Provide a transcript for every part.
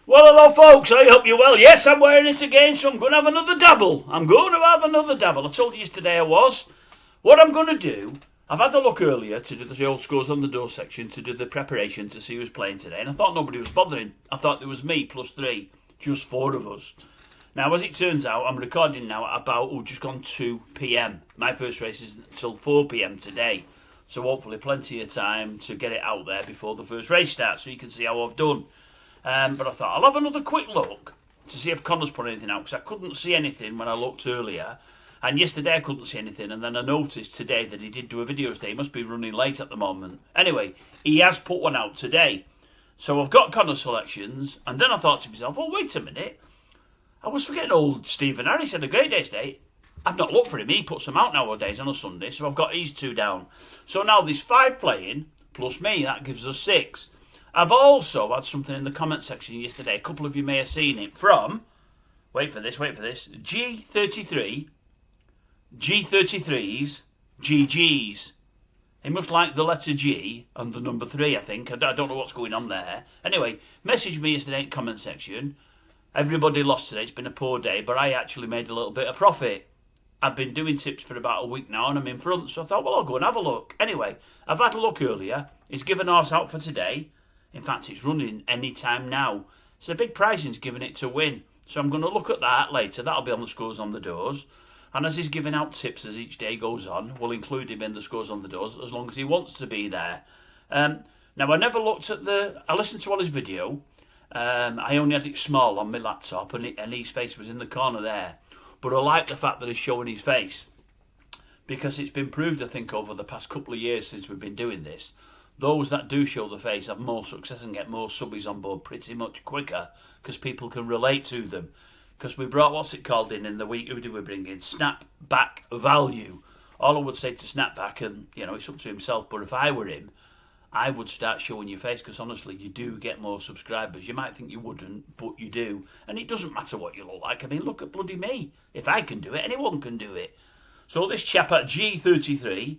Well, hello, folks. I hope you're well. Yes, I'm wearing it again, so I'm going to have another dabble. I told you yesterday I was. What I'm going to do, I've had a look earlier to do the old scores on the door section, to do the preparation to see who's playing today, and I thought nobody was bothering. I thought there was me plus 3, just 4 of us. Now, as it turns out, I'm recording now at about, just gone 2 p.m. My first race is until 4 p.m. today, so hopefully plenty of time to get it out there before the first race starts, so you can see how I've done. But I thought I'll have another quick look to see if Connor's put anything out, because I couldn't see anything when I looked earlier. And yesterday I couldn't see anything, and then I noticed today that he did do a video today. He must be running late at the moment. Anyway, he has put one out today. So I've got Connor's selections, and then I thought to myself, oh, wait a minute. I was forgetting old Stephen Harris had a great day today. I've not looked for him. He puts them out nowadays on a Sunday, so I've got these 2 down. So now there's 5 playing, plus me, that gives us 6. I've also had something in the comment section yesterday. A couple of you may have seen it from, wait for this, G33, G33s, GGs. He must like the letter G and the number 3, I think. I don't know what's going on there. Anyway, message me yesterday in the comment section. Everybody lost today. It's been a poor day, but I actually made a little bit of profit. I've been doing tips for about a week now, and I'm in front, so I thought, well, I'll go and have a look. Anyway, I've had a look earlier. He's given ours out for today. In fact, it's running any time now. It's a big pricing's giving it to win. So I'm going to look at that later. That'll be on the scores on the doors. And as he's giving out tips as each day goes on, we'll include him in the scores on the doors as long as he wants to be there. Now, I never looked at I listened to all his video. I only had it small on my laptop, and his face was in the corner there. But I like the fact that he's showing his face, because it's been proved, I think, over the past couple of years since we've been doing this, those that do show the face have more success and get more subbies on board pretty much quicker, because people can relate to them. Because we brought, what's it called in the week, who did we bring in? Snapback value. All I would say to Snapback, and it's up to himself, but if I were him, I would start showing your face, because honestly, you do get more subscribers. You might think you wouldn't, but you do. And it doesn't matter what you look like. I mean, look at bloody me. If I can do it, anyone can do it. So this chap at G33,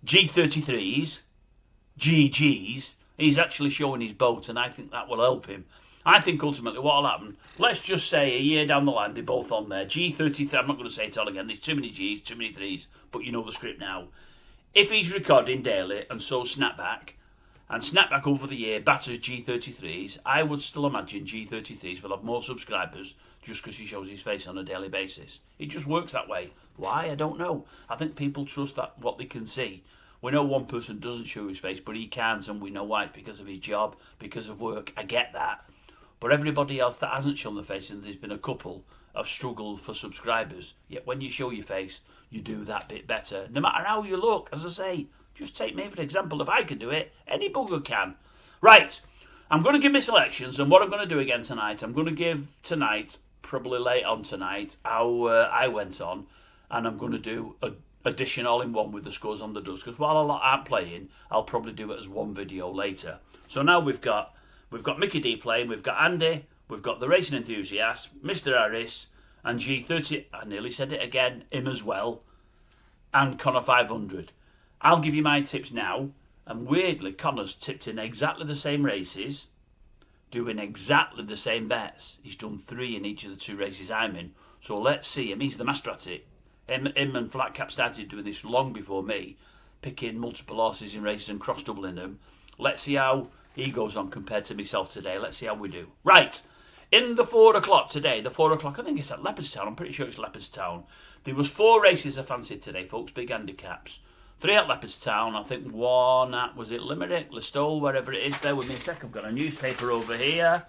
G33s, GGs, he's actually showing his boat, and I think that will help him. I think ultimately what will happen, let's just say a year down the line, they're both on there. G33, I'm not going to say it all again, there's too many Gs, too many 3s, but you know the script now. If he's recording daily, and so Snapback, and Snapback over the year batters G33s, I would still imagine G33s will have more subscribers just because he shows his face on a daily basis. It just works that way. Why? I don't know. I think people trust that what they can see. We know one person doesn't show his face, but he can't, and we know why. It's because of his job, because of work. I get that. But everybody else that hasn't shown the face, and there's been a couple, have struggled for subscribers. Yet when you show your face, you do that bit better. No matter how you look, as I say, just take me for example. If I can do it, any bugger can. Right, I'm going to give my selections, and what I'm going to do again tonight, I'm going to give tonight, probably late on tonight, how I went on, and I'm going to do a edition all in one with the scores on the doors, because while a lot aren't playing, I'll probably do it as one video later. So now we've got Mickey D playing, we've got Andy, we've got the Racing Enthusiast, Mr. Harris, and G30, I nearly said it again, him as well, and Connor 500. I'll give you my tips now, and weirdly Connor's tipped in exactly the same races, doing exactly the same bets. He's done 3 in each of the 2 races I'm in, so let's see him. He's the master at it. Him and Flatcap started doing this long before me, picking multiple horses in races and cross-doubling them. Let's see how he goes on compared to myself today. Let's see how we do. Right, in the 4 o'clock today, I think it's at Leopardstown. I'm pretty sure it's Leopardstown. There was 4 races I fancied today, folks, big handicaps. 3 at Leopardstown, I think 1 at, was it Limerick, Listowel, wherever it is. Bear with me a sec, I've got a newspaper over here.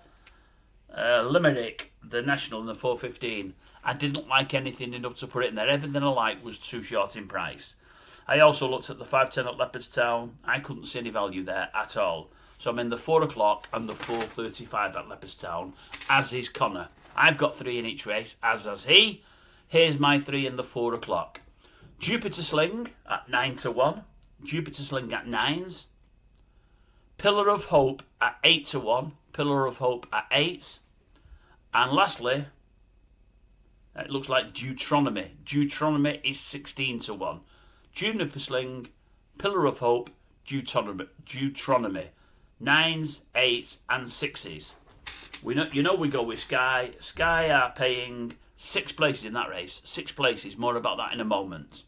Limerick, the National in the 4:15. I didn't like anything enough to put it in there. Everything I liked was too short in price. I also looked at the 5:10 at Leopardstown. I couldn't see any value there at all. So I'm in the 4 o'clock and the 4:35 at Leopardstown, as is Connor. I've got 3 in each race, as has he. Here's my 3 in the 4 o'clock. Jupiter Sling at 9-1. Jupiter Sling at 9s. Pillar of Hope at 8-1. Pillar of Hope at 8s. And lastly, it looks like Deuteronomy. Deuteronomy is 16-1. Juniper Sling, Pillar of Hope, Deuteronomy. 9s, 8s and 6s. You know we go with Sky. Sky are paying 6 places in that race. 6 places. More about that in a moment.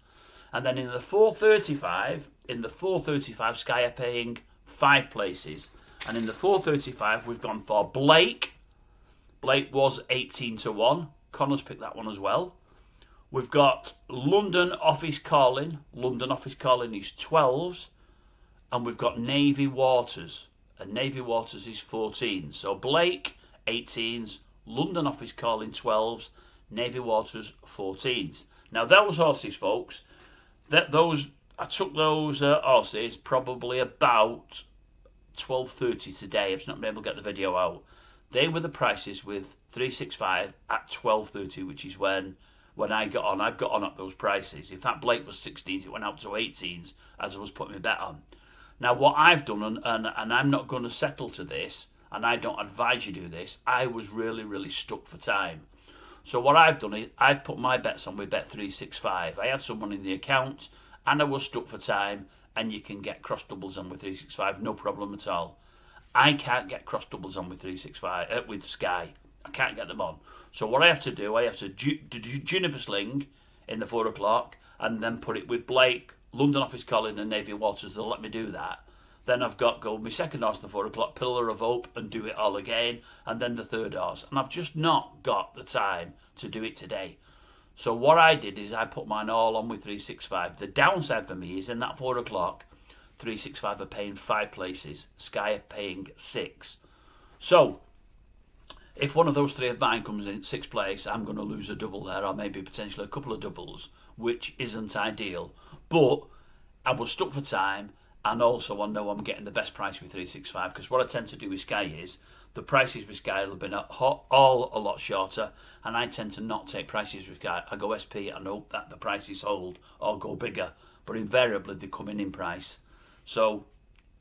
And then in the 435, Sky are paying 5 places. And in the 435, we've gone for Blake. Blake was 18-1. Connor's picked that one as well. We've got London Office Calling. London Office Calling is 12s. And we've got Navy Waters. And Navy Waters is 14. So Blake, 18s. London Office Calling, 12s. Navy Waters, 14s. Now those horses, folks, I took those horses probably about 12:30 today. I've just not been able to get the video out. They were the prices with 365 at 12:30, which is when I got on. I've got on at those prices. In fact, Blake was 16s. It went out to 18s as I was putting my bet on. Now, what I've done, and I'm not going to settle to this, and I don't advise you do this, I was really, really stuck for time. So what I've done is I've put my bets on with Bet365. I had some money in the account, and I was stuck for time, and you can get cross doubles on with 365, no problem at all. I can't get cross doubles on with 365 with Sky. I can't get them on. So what I have to do, I have to do Juniper Sling in the 4 o'clock, and then put it with Blake, London Office Calling, and Navy Waters. They'll let me do that. Then I've got go my second horse in the 4 o'clock, Pillar of Hope, and do it all again, and then the third horse. And I've just not got the time to do it today. So what I did is I put mine all on with 365. The downside for me is in that 4 o'clock, 365 are paying 5 places. Sky are paying 6. So if one of those 3 of mine comes in 6th place, I'm going to lose a double there, or maybe potentially a couple of doubles, which isn't ideal. But I was stuck for time, and also I know I'm getting the best price with 365, because what I tend to do with Sky is the prices with Sky have been all a lot shorter, and I tend to not take prices with Sky. I go SP and hope that the prices hold or go bigger, but invariably they come in price. So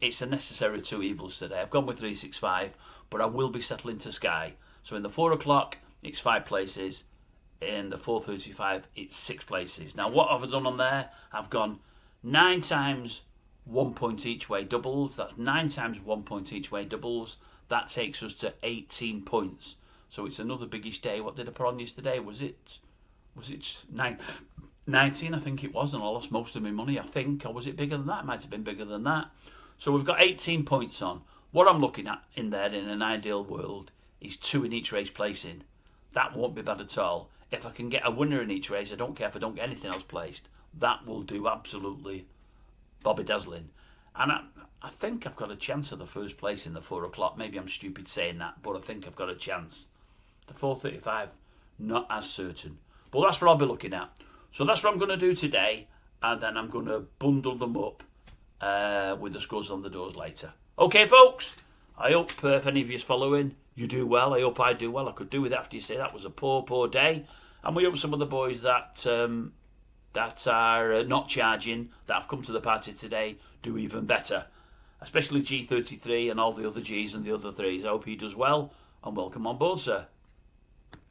it's a necessary 2 evils today. I've gone with 365, but I will be settling to Sky. So in the 4 o'clock, it's 5 places. In the 4:35, it's 6 places. Now, what have I done on there? I've gone 9 times 1 point each way doubles. That's 9 times 1 point each way doubles. That takes us to 18 points. So it's another biggish day. What did I put on yesterday? Was it 19? I think it was, and I lost most of my money, I think. Or was it bigger than that? It might have been bigger than that. So we've got 18 points on. What I'm looking at in there in an ideal world is 2 in each race placing. That won't be bad at all. If I can get a winner in each race, I don't care if I don't get anything else placed. That will do absolutely Bobby Dazzling. And I think I've got a chance of the first place in the 4 o'clock. Maybe I'm stupid saying that, but I think I've got a chance. The 4:35, not as certain. But that's what I'll be looking at. So that's what I'm going to do today, and then I'm going to bundle them up with the scores on the doors later. Okay, folks? I hope if any of you's following, you do well. I hope I do well. I could do with it after you say that was a poor, poor day. And we hope some of the boys that are not charging, that have come to the party today, do even better. Especially G33 and all the other Gs and the other 3s. I hope he does well, and welcome on board, sir.